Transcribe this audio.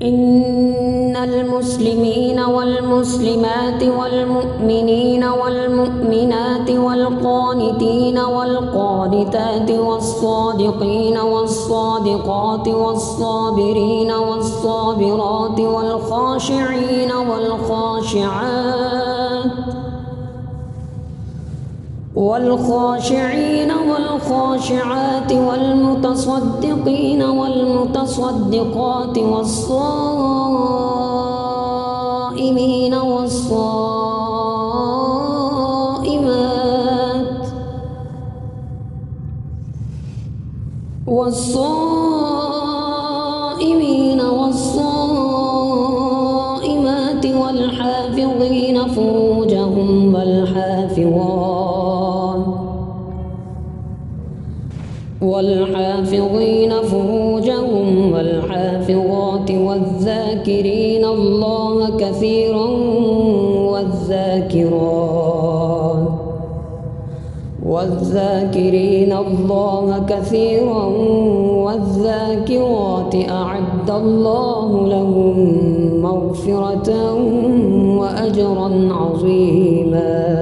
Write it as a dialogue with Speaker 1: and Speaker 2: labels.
Speaker 1: إن المسلمين والمسلمات والمؤمنين والمؤمنات والقانتين والقانتات والصادقين والصادقات والصابرين والصابرات والخاشعين والخاشعات والمتصدقين والمتصدقات والصائمين والصائمات والحافظين فروجهم والحافظات والذاكرين الله كثيرا والذاكرات أعد الله لهم مغفرة وأجرا عظيما.